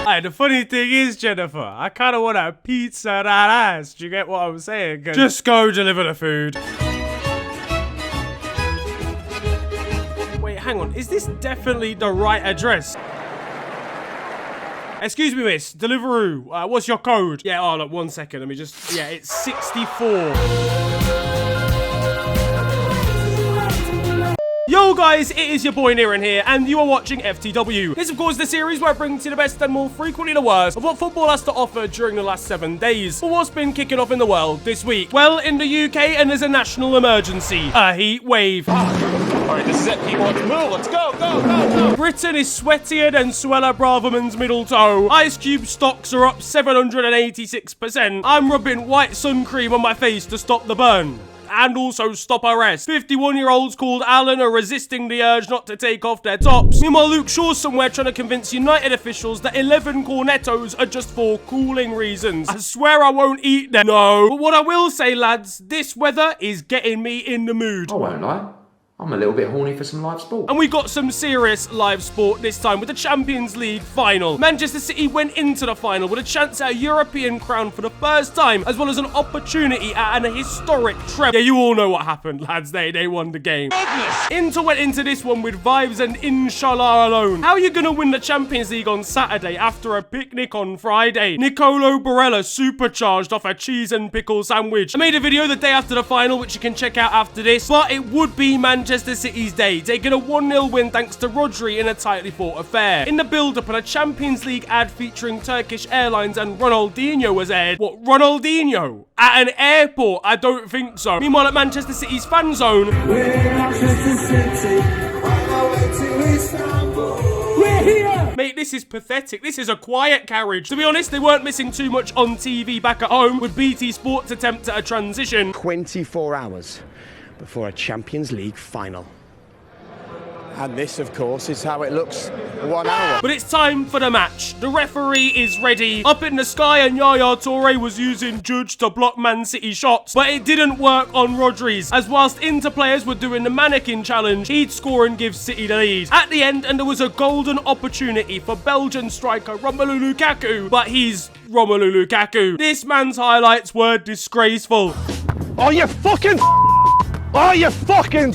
Hey, the funny thing is, Jennifer, I kind of want a pizza that ass. Do you get what I'm saying? Just go deliver the food. Wait, hang on. Is this definitely the right address? Excuse me, miss. Deliveroo. What's your code? Yeah, oh, look, 1 second. Let me just... Yeah, it's 64. Yo guys, it is your boy Earnin here, and you are watching FTW. This of course is the series where I bring to you the best and more frequently the worst of what football has to offer during the last 7 days. But what's been kicking off in the world this week? Well, in the UK, and there's a national emergency. A heat wave. Alright, this is it, people. Let's move. Let's go, go, go, go. Britain is sweatier than Suella Braverman's middle toe. Ice Cube stocks are up 786%. I'm rubbing white sun cream on my face to stop the burn. And also stop arrest. 51-year-olds called Alan are resisting the urge not to take off their tops. Meanwhile, Luke Shaw's somewhere trying to convince United officials that 11 cornettos are just for cooling reasons. I swear I won't eat them. No. But what I will say, lads, this weather is getting me in the mood. I won't lie. I'm a little bit horny for some live sport. And we got some serious live sport this time with the Champions League final. Manchester City went into the final with a chance at a European crown for the first time, as well as an opportunity at an historic treble. Yeah, you all know what happened, lads. They won the game. Goodness. Inter went into this one with vibes and inshallah alone. How are you going to win the Champions League on Saturday after a picnic on Friday? Nicolo Barella supercharged off a cheese and pickle sandwich. I made a video the day after the final, which you can check out after this, but it would be Manchester City's day, taking a 1-0 win thanks to Rodri in a tightly fought affair. In the build-up, and a Champions League ad featuring Turkish Airlines and Ronaldinho was aired. What, Ronaldinho? At an airport? I don't think so. Meanwhile, at Manchester City's fan zone... We're here! Mate, this is pathetic. This is a quiet carriage. To be honest, they weren't missing too much on TV back at home, with BT Sport's attempt at a transition. 24 hours before a Champions League final. And this, of course, is how it looks 1 hour. But it's time for the match. The referee is ready. Up in the sky, and Yaya Toure was using Jude to block Man City shots. But it didn't work on Rodri's, as whilst Inter players were doing the mannequin challenge, he'd score and give City the lead. At the end, and there was a golden opportunity for Belgian striker Romelu Lukaku. But he's Romelu Lukaku. This man's highlights were disgraceful. Oh, you fucking... Oh, you fucking...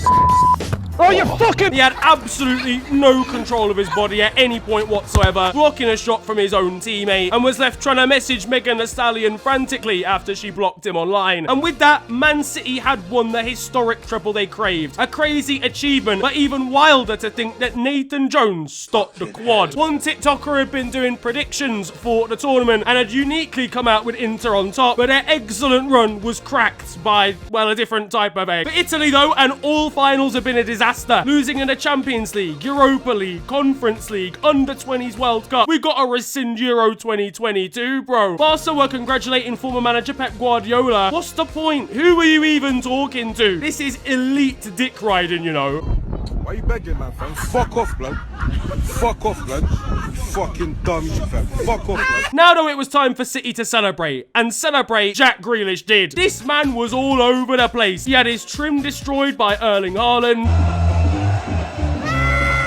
Oh, you fucking... He had absolutely no control of his body at any point whatsoever, blocking a shot from his own teammate, and was left trying to message Megan Thee Stallion frantically after she blocked him online. And with that, Man City had won the historic treble they craved. A crazy achievement, but even wilder to think that Nathan Jones stopped the quad. One TikToker had been doing predictions for the tournament and had uniquely come out with Inter on top, but their excellent run was cracked by, well, a different type of egg. For Italy, though, and all finals have been a disaster. Losing in the Champions League, Europa League, Conference League, Under-20s World Cup. We got to rescind Euro 2022, bro. Barca were congratulating former manager Pep Guardiola. What's the point? Who are you even talking to? This is elite dick riding, you know. Why are you begging, man, fam? Fuck off, blood. Fuck off, blood. Fucking dumb, fam. Fuck off, blood. Now, though, it was time for City to celebrate. And celebrate Jack Grealish did. This man was all over the place. He had his trim destroyed by Erling Haaland.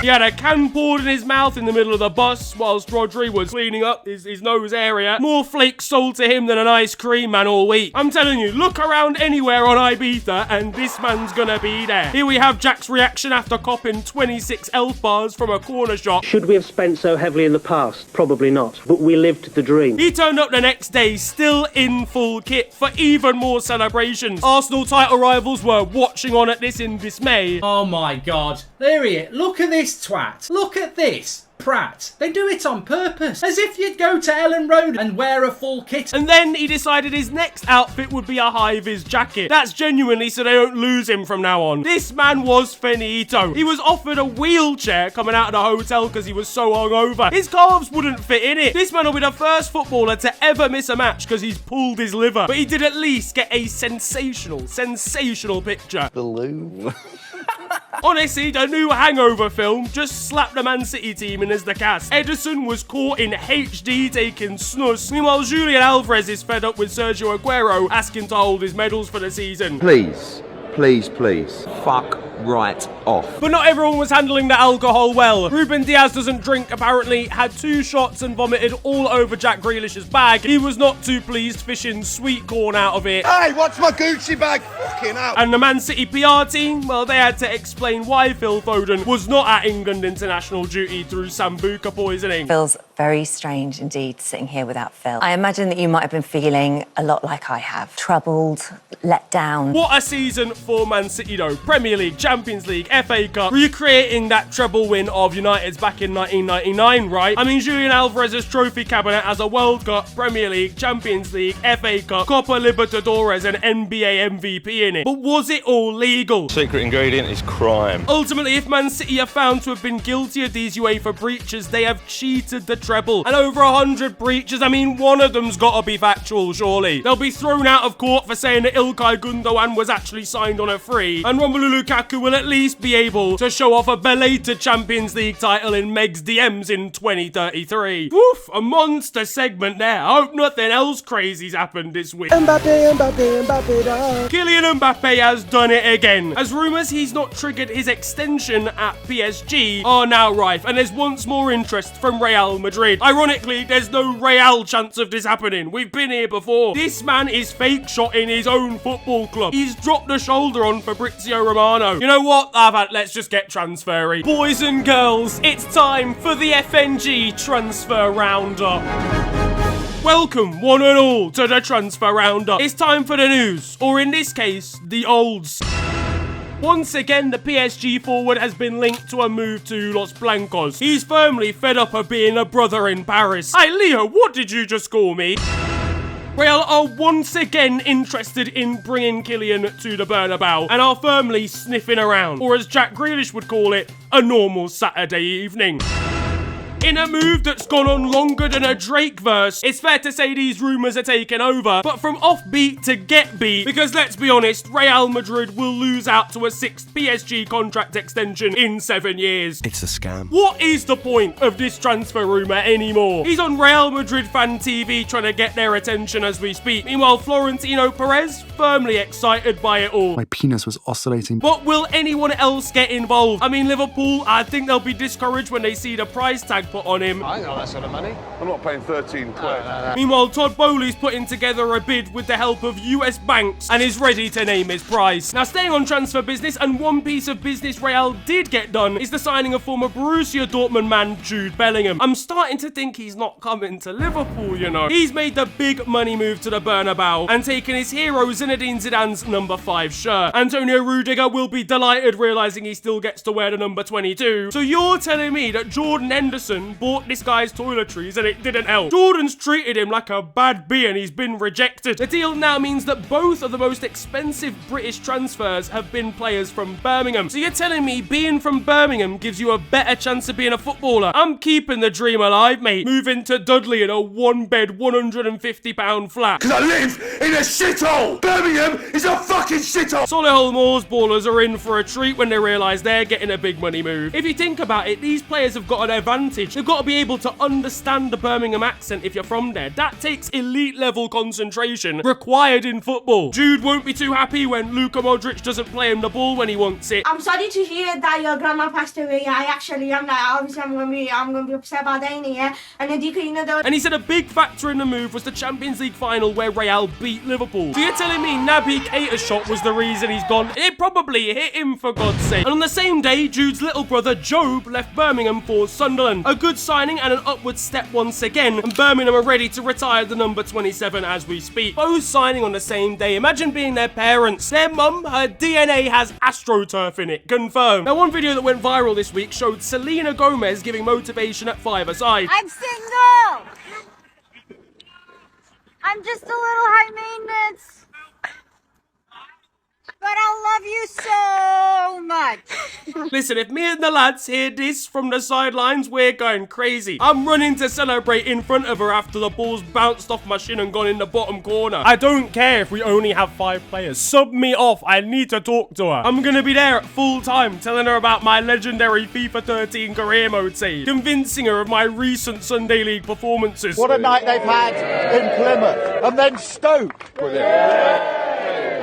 He had a can poured in his mouth in the middle of the bus whilst Rodri was cleaning up his nose area. More flakes sold to him than an ice cream man all week. I'm telling you, look around anywhere on Ibiza and this man's gonna be there. Here we have Jack's reaction after copping 26 elf bars from a corner shop. Should we have spent so heavily in the past? Probably not, but we lived the dream. He turned up the next day still in full kit for even more celebrations. Arsenal title rivals were watching on at this in dismay. Oh my god. There he is. Look at this twat. Look at this. Prat. They do it on purpose. As if you'd go to Ellen Road and wear a full kit. And then he decided his next outfit would be a high-vis jacket. That's genuinely so they don't lose him from now on. This man was finito. He was offered a wheelchair coming out of the hotel because he was so hungover. His calves wouldn't fit in it. This man will be the first footballer to ever miss a match because he's pulled his liver. But he did at least get a sensational picture. Balloon. Honestly, the new Hangover film just slapped the Man City team in as the cast. Edison was caught in HD taking snus. Meanwhile, Julian Alvarez is fed up with Sergio Aguero asking to hold his medals for the season. Please, please, please, fuck right off. But not everyone was handling the alcohol well. Ruben Diaz doesn't drink, apparently, had 2 shots and vomited all over Jack Grealish's bag. He was not too pleased, fishing sweet corn out of it. Hey, what's my Gucci bag? Fucking hell. And the Man City PR team, well, they had to explain why Phil Foden was not at England international duty through Sambuca poisoning. Feels very strange indeed sitting here without Phil. I imagine that you might have been feeling a lot like I have. Troubled, let down. What a season for Man City though. Premier League, Champions League, FA Cup, recreating that treble win of United's back in 1999, right? I mean, Julian Alvarez's trophy cabinet as a World Cup, Premier League, Champions League, FA Cup, Copa Libertadores and NBA MVP in it. But was it all legal? Secret ingredient is crime. Ultimately, if Man City are found to have been guilty of these UEFA breaches, they have cheated the treble. And over 100 breaches, I mean, one of them's got to be factual, surely. They'll be thrown out of court for saying that Ilkay Gundogan was actually signed on a free, and Romelu Lukaku will at least be able to show off a belated Champions League title in Meg's DMs in 2033. Woof, a monster segment there. I hope nothing else crazy's happened this week. Mbappe, Mbappe, Mbappe, da. Kylian Mbappe has done it again, as rumours he's not triggered his extension at PSG are now rife, and there's once more interest from Real Madrid. Ironically, there's no real chance of this happening. We've been here before. This man is fake shot in his own football club. He's dropped the shoulder on Fabrizio Romano. You know what? Let's just get transfery. Boys and girls, it's time for the FNG Transfer Roundup. Welcome, one and all, to the Transfer Roundup. It's time for the news, or in this case, the olds. Once again, the PSG forward has been linked to a move to Los Blancos. He's firmly fed up of being a brother in Paris. Hey, Leo, what did you just call me? Real are once again interested in bringing Kylian to the Bernabeu and are firmly sniffing around, or as Jack Grealish would call it, a normal Saturday evening. In a move that's gone on longer than a Drake verse, it's fair to say these rumours are taking over, but from offbeat to get beat, because let's be honest, Real Madrid will lose out to a 6th PSG contract extension in 7 years. It's a scam. What is the point of this transfer rumour anymore? He's on Real Madrid fan TV trying to get their attention as we speak. Meanwhile, Florentino Perez, firmly excited by it all. My penis was oscillating. But will anyone else get involved? I mean, Liverpool, I think they'll be discouraged when they see the price tag put on him. I ain't got that sort of money. I'm not paying 13 quid. Meanwhile, Todd Bowley's putting together a bid with the help of US banks and is ready to name his price. Now, staying on transfer business, and one piece of business Real did get done is the signing of former Borussia Dortmund man Jude Bellingham. I'm starting to think he's not coming to Liverpool, you know. He's made the big money move to the Bernabeu and taken his hero Zinedine Zidane's number 5 shirt. Antonio Rudiger will be delighted realising he still gets to wear the number 22. So you're telling me that Jordan Henderson bought this guy's toiletries and it didn't help? Jordan's treated him like a bad bee and he's been rejected. The deal now means that both of the most expensive British transfers have been players from Birmingham. So you're telling me being from Birmingham gives you a better chance of being a footballer? I'm keeping the dream alive, mate. Moving to Dudley in a 1-bed, £150 flat. Because I live in a shithole! Birmingham is a fucking shithole! Solihull Moors ballers are in for a treat when they realise they're getting a big money move. If you think about it, these players have got an advantage. They've got to be able to understand the Birmingham accent if you're from there. That takes elite level concentration required in football. Jude won't be too happy when Luka Modric doesn't play him the ball when he wants it. I'm sorry to hear that your grandma passed away. I actually am. Obviously, I'm gonna be upset about that, yeah. And he said a big factor in the move was the Champions League final where Real beat Liverpool. So you're telling me Naby Keita's shot was the reason he's gone? It probably hit him, for God's sake. And on the same day, Jude's little brother Job left Birmingham for Sunderland. A good signing and an upward step once again, and Birmingham are ready to retire the number 27 as we speak. Both signing on the same day. Imagine being their parents. Their mum, her DNA has AstroTurf in it. Confirmed. Now, one video that went viral this week showed Selena Gomez giving motivation at 5-a-side. I'm single! I'm just a little high maintenance. But I love you so much. Listen, if me and the lads hear this from the sidelines, we're going crazy. I'm running to celebrate in front of her after the ball's bounced off my shin and gone in the bottom corner. I don't care if we only have 5 players. Sub me off. I need to talk to her. I'm going to be there at full time, telling her about my legendary FIFA 13 career mode save, convincing her of my recent Sunday League performances. What a night they've had in Plymouth. And then Stoke.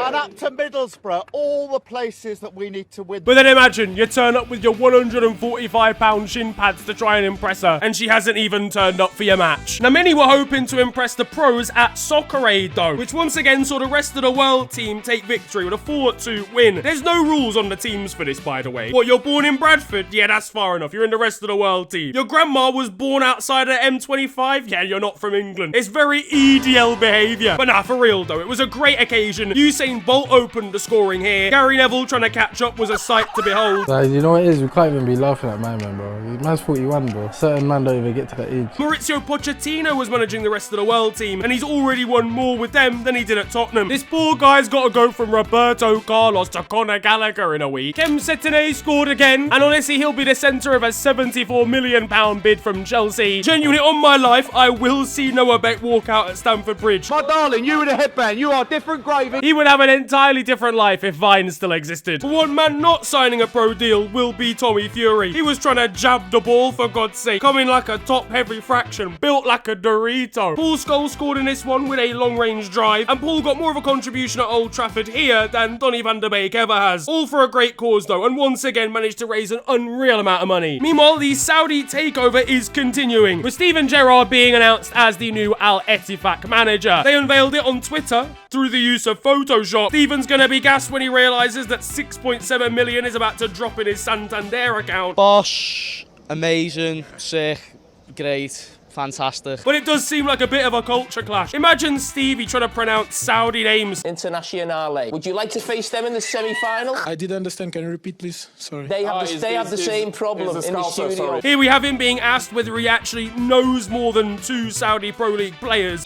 and up to Middlesbrough, all the places that we need to win. But then imagine you turn up with your £145 shin pads to try and impress her, and she hasn't even turned up for your match. Now, many were hoping to impress the pros at Soccer Aid, though, which once again saw the rest of the world team take victory with a 4-2 win. There's no rules on the teams for this, by the way. What, you're born in Bradford? Yeah, that's far enough. You're in the rest of the world team. Your grandma was born outside of M25? Yeah, you're not from England. It's very EDL behaviour. But nah, for real though, it was a great occasion. Usain Bolt opened the scoring here. Gary Neville trying to catch up was a sight to behold. Like, you know what it is? We can't even be laughing at my man, bro. Man's 41, bro. Certain man don't even get to that age. Maurizio Pochettino was managing the rest of the world team, and he's already won more with them than he did at Tottenham. This poor guy's got to go from Roberto Carlos to Conor Gallagher in a week. Kem Setine scored again, and honestly, he'll be the centre of a £74 million bid from Chelsea. Genuinely, on my life, I will see Noah Beck walk out at Stamford Bridge. My darling, you with a headband, you are different gravy. He would have an entirely different life if Vine still existed. But one man not signing a pro deal will be Tommy Fury. He was trying to jab the ball, for God's sake, coming like a top-heavy fraction, built like a Dorito. Paul Scholes scored in this one with a long-range drive, and Paul got more of a contribution at Old Trafford here than Donny van der Beek ever has. All for a great cause though, and once again managed to raise an unreal amount of money. Meanwhile, the Saudi takeover is continuing, with Steven Gerrard being announced as the new Al Ettifaq manager. They unveiled it on Twitter through the use of Photoshop. Steven's gonna be gassed when he realises that 6.7 million is about to drop in his Santander account. Bosh, amazing, sick, great. Fantastic. But it does seem like a bit of a culture clash. Imagine Stevie trying to pronounce Saudi names. Internazionale. Would you like to face them in the semi-final? I didn't understand. Can you repeat, please? Sorry. They have the same problem in the studio. Sorry. Here we have him being asked whether he actually knows more than 2 Saudi Pro League players.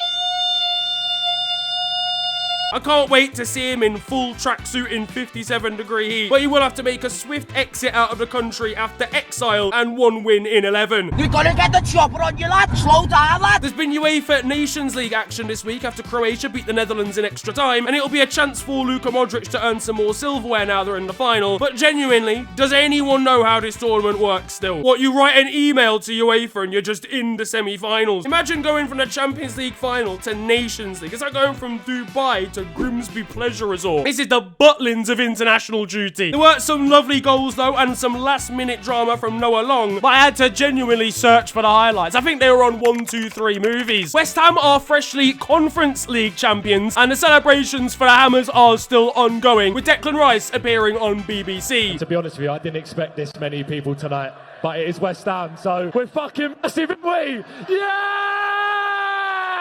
I can't wait to see him in full tracksuit in 57-degree heat, but he will have to make a swift exit out of the country after exile and 1 win in 11. You're gonna get the chopper on you, lad. Slow down, lad. There's been UEFA Nations League action this week after Croatia beat the Netherlands in extra time, and it'll be a chance for Luka Modric to earn some more silverware now they're in the final. But genuinely, does anyone know how this tournament works still? What, you write an email to UEFA and you're just in the semi-finals? Imagine going from the Champions League final to Nations League. It's like going from Dubai to Grimsby Pleasure Resort. This is the Butlins of international duty. There were some lovely goals though, and some last-minute drama from Noah Long, but I had to genuinely search for the highlights. I think they were on 1, 2, 3 movies. West Ham are freshly Conference League champions, and the celebrations for the Hammers are still ongoing, with Declan Rice appearing on BBC. To be honest with you, I didn't expect this many people tonight, but it is West Ham, so we're fucking massive, aren't we? Yeah!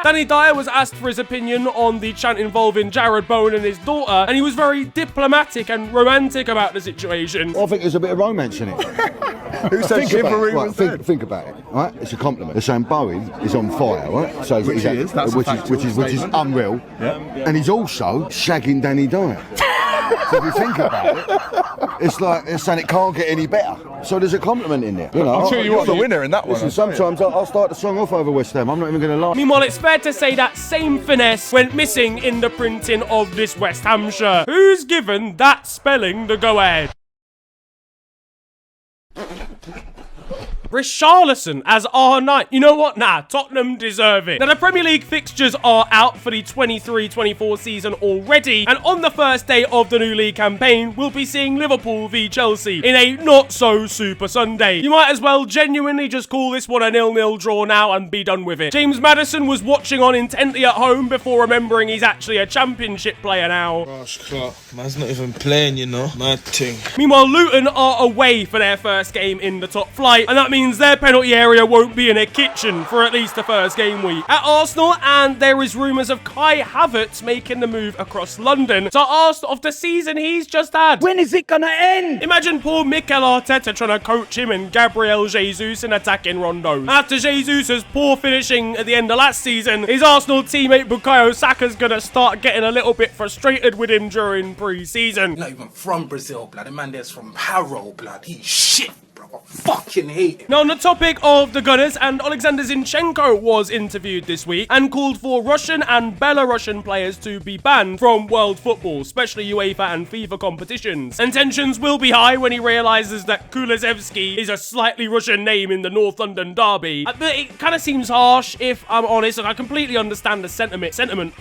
Danny Dyer was asked for his opinion on the chant involving Jared Bowen and his daughter, and he was very diplomatic and romantic about the situation. I think there's a bit of romance in it. Who said chivalry was dead? Think about it, right? It's a compliment. They're saying Bowen is on fire, right? So which is unreal, yeah. And he's also shagging Danny Dyer. So if you think about it, it's like they're saying it can't get any better. So there's a compliment in there. You know, I'm sure you're the winner in that one. Listen, sometimes I'll start the song off over West Ham. I'm not even going to lie. Meanwhile, it's fair to say that same finesse went missing in the printing of this West Ham shirt. Who's given that spelling the go-ahead? Richarlison as R9. You know what? Nah, Tottenham deserve it. Now, the Premier League fixtures are out for the 23-24 season already, and on the first day of the new league campaign, we'll be seeing Liverpool v Chelsea in a not-so-super Sunday. You might as well genuinely just call this one a 0-0 draw now and be done with it. James Maddison was watching on intently at home before remembering he's actually a Championship player now. Gosh, Clark, man's not even playing, you know. Mad thing. Meanwhile, Luton are away for their first game in the top flight, and that means their penalty area won't be in a kitchen for at least the first game week. At Arsenal, and there is rumours of Kai Havertz making the move across London to Arsenal of the season he's just had. When is it gonna end? Imagine poor Mikel Arteta trying to coach him and Gabriel Jesus in attacking rondos. After Jesus' poor finishing at the end of last season, his Arsenal teammate Bukayo Saka's gonna start getting a little bit frustrated with him during pre-season. Not even from Brazil, blood. The man there's from Harrow, blood. He's shit. fucking hate him. Now, on the topic of the Gunners, and Alexander Zinchenko was interviewed this week and called for Russian and Belarusian players to be banned from world football, especially UEFA and FIFA competitions. And tensions will be high when he realizes that Kulusevski is a slightly Russian name in the North London derby. But it kind of seems harsh, if I'm honest. I completely understand the sentiment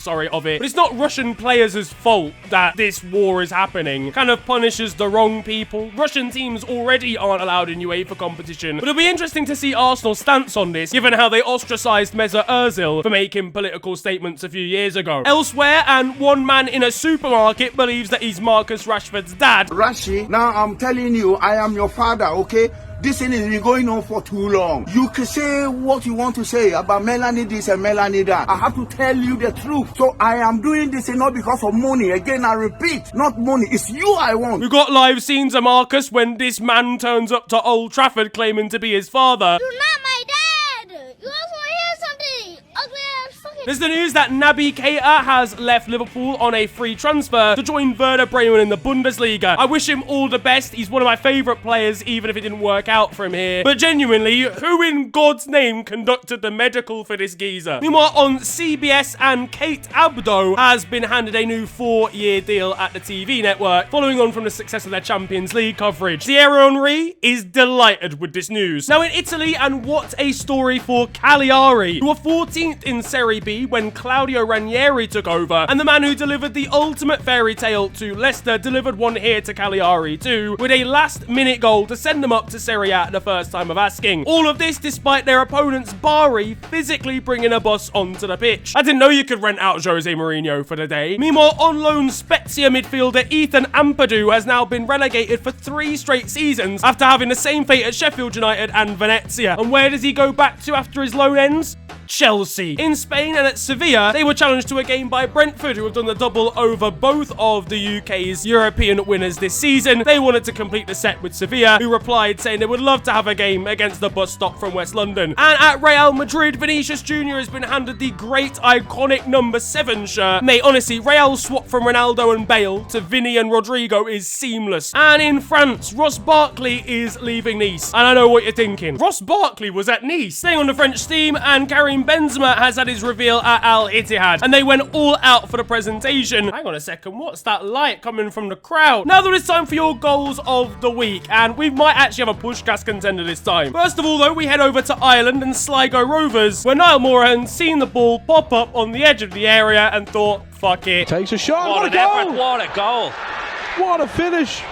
of it, but it's not Russian players' fault that this war is happening. It kind of punishes the wrong people. Russian teams already aren't allowed in UEFA competition, but it'll be interesting to see Arsenal's stance on this, given how they ostracized Mesut Ozil for making political statements a few years ago. Elsewhere, and one man in a supermarket believes that he's Marcus Rashford's dad. Rashi, now I'm telling you, I am your father, okay? This thing has been going on for too long. You can say what you want to say about Melanie this and Melanie that. I have to tell you the truth. So I am doing this not because of money. Again, I repeat, not money. It's you I want. We've got live scenes of Marcus when this man turns up to Old Trafford claiming to be his father. You're not my dad. You also hear something ugly ass fucking. There's the news that Naby Keita has left Liverpool on a free transfer to join Werder Bremen in the Bundesliga. I wish him all the best. He's one of my favourite players, even if it didn't work out for him here. But genuinely, who in God's name conducted the medical for this geezer? Meanwhile, on CBS, and Kate Abdo has been handed a new 4-year deal at the TV network, following on from the success of their Champions League coverage. Thierry Henry is delighted with this news. Now in Italy, and what a story for Cagliari, who were 14th in Serie B when Claudio Ranieri took over, and the man who delivered the ultimate fairy tale to Leicester delivered one here to Cagliari too, with a last-minute goal to send them up to Serie A the first time of asking. All of this despite their opponents Bari physically bringing a bus onto the pitch. I didn't know you could rent out Jose Mourinho for the day. Meanwhile, on loan Spezia midfielder Ethan Ampadu has now been relegated for 3 straight seasons after having the same fate at Sheffield United and Venezia. And where does he go back to after his loan ends? Chelsea. In Spain and at Sevilla, they were challenged to a game by Brentford, who have done the double over both of the UK's European winners this season. They wanted to complete the set with Sevilla, who replied saying they would love to have a game against the bus stop from West London. And at Real Madrid, Vinicius Jr. has been handed the great iconic number 7 shirt. Mate, honestly, Real's swap from Ronaldo and Bale to Vinny and Rodrigo is seamless. And in France, Ross Barkley is leaving Nice. And I know what you're thinking. Ross Barkley was at Nice. Staying on the French team, and Karim Benzema has had his reveal at Al Ittihad, and they went all out for the presentation. Hang on a second, what's that light coming from the crowd? Now that it's time for your goals of the week, and we might actually have a Outkast contender this time. First of all though, we head over to Ireland and Sligo Rovers, where Niall Morahan seen the ball pop up on the edge of the area and thought, fuck it. Takes a shot, What what a an goal! effort, what a goal. What a finish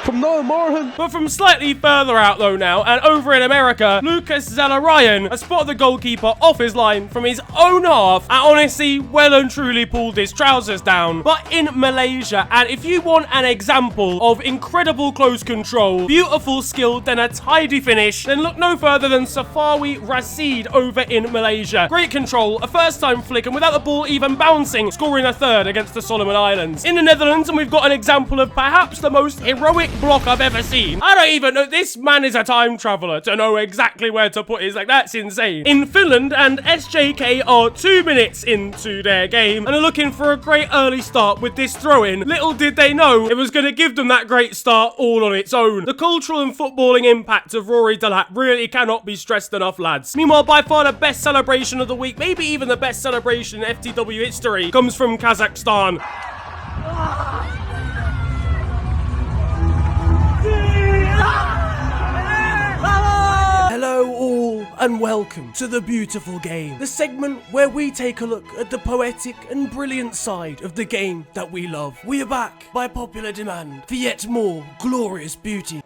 from Niall Morahan. But from slightly further out though now, and over in America, Lucas Zelarayan has spotted the goalkeeper off his line from his own half, and honestly well and truly pulled his trousers down. But in Malaysia, and if you want an example of incredible close control, beautiful skill, then a tidy finish, then look no further than Safawi Rashid over in Malaysia. Great control, a first time flick, and without the ball even bouncing, scoring a third against the Solomon Islands. In the Netherlands, and we've got an example of perhaps the most heroic block I've ever seen. I don't even know, this man is a time traveler to know exactly where to put his, like, that's insane. In Finland, and SJK are 2 minutes into their game and are looking for a great early start with this throw-in. Little did they know it was going to give them that great start all on its own. The cultural and footballing impact of Rory Delap really cannot be stressed enough, lads. Meanwhile, by far the best celebration of the week, maybe even the best celebration in FTW history, comes from Kazakhstan. Hello all, and welcome to The Beautiful Game, the segment where we take a look at the poetic and brilliant side of the game that we love. We are back by popular demand for yet more glorious beauty.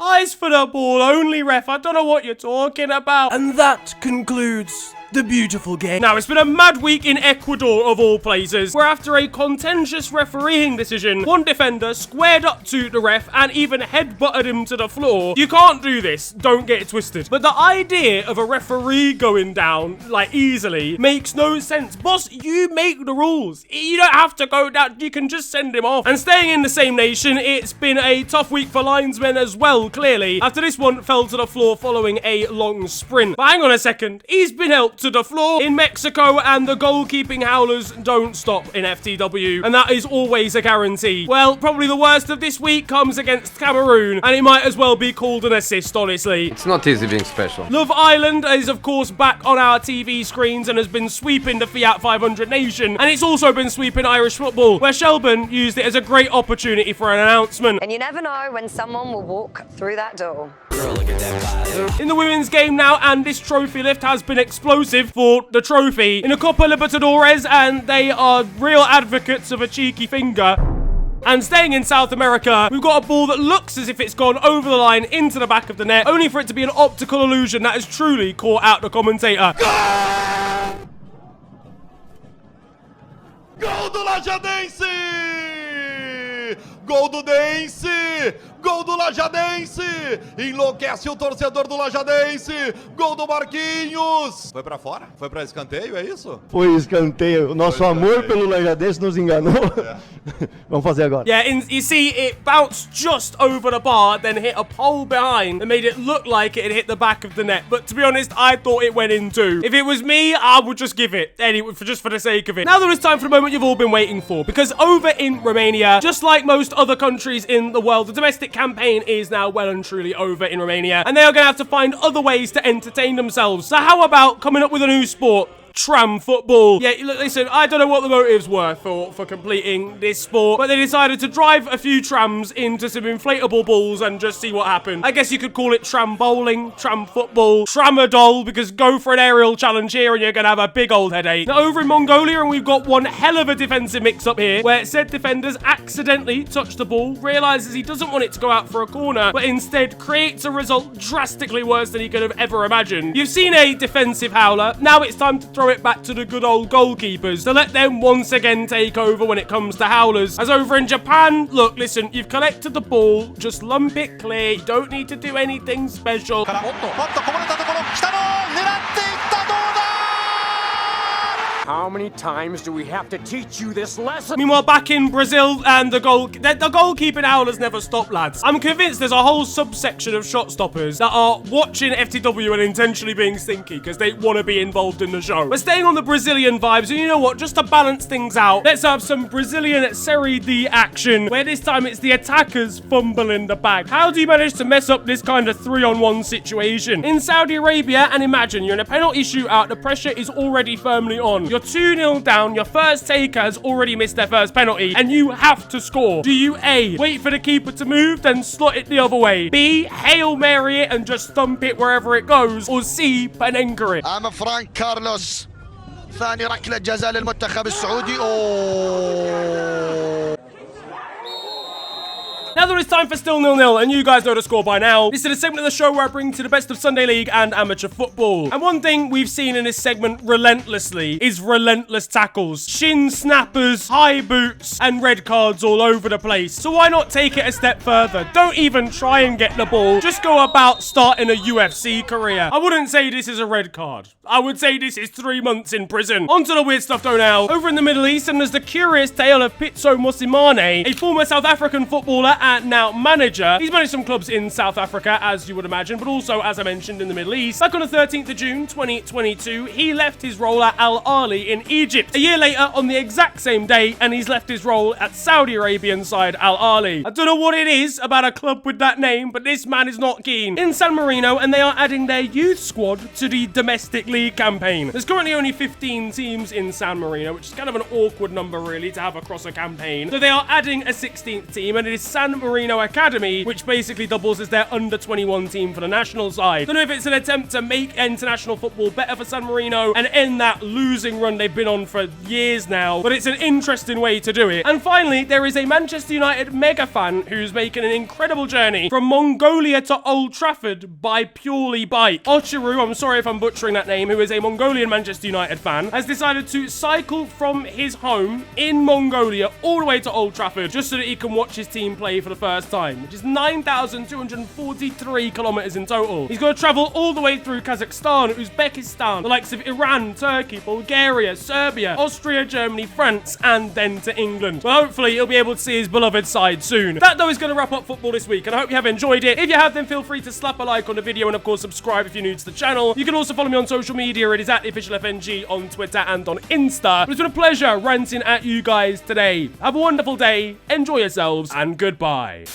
Eyes for the ball only, ref. I don't know what you're talking about. And that concludes the beautiful game. Now, it's been a mad week in Ecuador, of all places, where after a contentious refereeing decision, one defender squared up to the ref and even headbutted him to the floor. You can't do this, don't get it twisted. But the idea of a referee going down, like, easily, makes no sense. Boss, you make the rules. You don't have to go down, you can just send him off. And staying in the same nation, it's been a tough week for linesmen as well, clearly, after this one fell to the floor following a long sprint. But hang on a second, he's been helped to the floor in Mexico, and the goalkeeping howlers don't stop in FTW, and that is always a guarantee. Well, probably the worst of this week comes against Cameroon, and it might as well be called an assist, honestly. It's not easy being special. Love Island is, of course, back on our TV screens and has been sweeping the Fiat 500 nation, and it's also been sweeping Irish football, where Shelburne used it as a great opportunity for an announcement. And you never know when someone will walk through that door. In the women's game now, and this trophy lift has been explosive for the trophy. In a Copa Libertadores, and they are real advocates of a cheeky finger. And staying in South America, we've got a ball that looks as if it's gone over the line into the back of the net, only for it to be an optical illusion that has truly caught out the commentator. Gol do Lajadense! Gol do Dense! Gol do Lajadense! Enlouquece o torcedor do Lajadense! Gol do Marquinhos! Foi pra fora? Foi pra escanteio, é isso? Foi escanteio. Nosso amor pelo Lajadense nos enganou. Vamos fazer agora. Yeah, you see, it bounced just over the bar, then hit a pole behind and made it look like it had hit the back of the net. But to be honest, I thought it went in too. If it was me, I would just give it. Anyway, just for the sake of it. Now there is time for the moment you've all been waiting for, because over in Romania, just like most other countries in the world, the domestic campaign is now well and truly over in Romania, and they are going to have to find other ways to entertain themselves. So how about coming up with a new sport? Tram football. Yeah, look, listen, I don't know what the motives were for completing this sport, but they decided to drive a few trams into some inflatable balls and just see what happened. I guess you could call it tram bowling, tram football, tramadol, because go for an aerial challenge here and you're gonna have a big old headache. Now over in Mongolia, and we've got one hell of a defensive mix-up here, where said defenders accidentally touch the ball, realizes he doesn't want it to go out for a corner, but instead creates a result drastically worse than he could have ever imagined. You've seen a defensive howler, now it's time to throw it back to the good old goalkeepers to let them once again take over when it comes to howlers. As over in Japan, look, listen, you've collected the ball, just lump it clear, you don't need to do anything special. How many times do we have to teach you this lesson? Meanwhile, back in Brazil, and the goalkeeping howlers never stop, lads. I'm convinced there's a whole subsection of shot stoppers that are watching FTW and intentionally being stinky because they want to be involved in the show. But staying on the Brazilian vibes, and you know what, just to balance things out, let's have some Brazilian Serie D action, where this time it's the attackers fumbling the bag. How do you manage to mess up this kind of 3-on-1 situation? In Saudi Arabia, and imagine you're in a penalty shootout, the pressure is already firmly on. You're 2-0 down, your first taker has already missed their first penalty, and you have to score. Do you A, wait for the keeper to move, then slot it the other way? B, Hail Mary it and just thump it wherever it goes? Or C, Panenka it? I'm Frank Carlos. ثاني ركلة جزاء للمنتخب السعودي. Now there is time for Still 0-0, and you guys know the score by now. This is a segment of the show where I bring to the best of Sunday League and amateur football. And one thing we've seen in this segment relentlessly is relentless tackles. Shin snappers, high boots, and red cards all over the place. So why not take it a step further? Don't even try and get the ball. Just go about starting a UFC career. I wouldn't say this is a red card. I would say this is 3 months in prison. On to the weird stuff though now. Over in the Middle East, and there's the curious tale of Pitso Mosimane, a former South African footballer and now manager. He's managed some clubs in South Africa, as you would imagine, but also, as I mentioned, in the Middle East. Back on the 13th of June, 2022, he left his role at Al Ahly in Egypt. A year later, on the exact same day, and he's left his role at Saudi Arabian side Al Ahly. I don't know what it is about a club with that name, but this man is not keen. In San Marino, and they are adding their youth squad to the domestic league campaign. There's currently only 15 teams in San Marino, which is kind of an awkward number, really, to have across a campaign. So they are adding a 16th team, and it is San San Marino Academy, which basically doubles as their under-21 team for the national side. Don't know if it's an attempt to make international football better for San Marino and end that losing run they've been on for years now, but it's an interesting way to do it. And finally, there is a Manchester United mega fan who's making an incredible journey from Mongolia to Old Trafford by purely bike. Ochiru, I'm sorry if I'm butchering that name, who is a Mongolian Manchester United fan, has decided to cycle from his home in Mongolia all the way to Old Trafford just so that he can watch his team play for the first time, which is 9,243 kilometers in total. He's going to travel all the way through Kazakhstan, Uzbekistan, the likes of Iran, Turkey, Bulgaria, Serbia, Austria, Germany, France, and then to England. Well, hopefully he'll be able to see his beloved side soon. That, though, is going to wrap up football this week, and I hope you have enjoyed it. If you have, then feel free to slap a like on the video and, of course, subscribe if you're new to the channel. You can also follow me on social media. It is at @officialfng on Twitter and on Insta. But it's been a pleasure ranting at you guys today. Have a wonderful day, enjoy yourselves, and goodbye.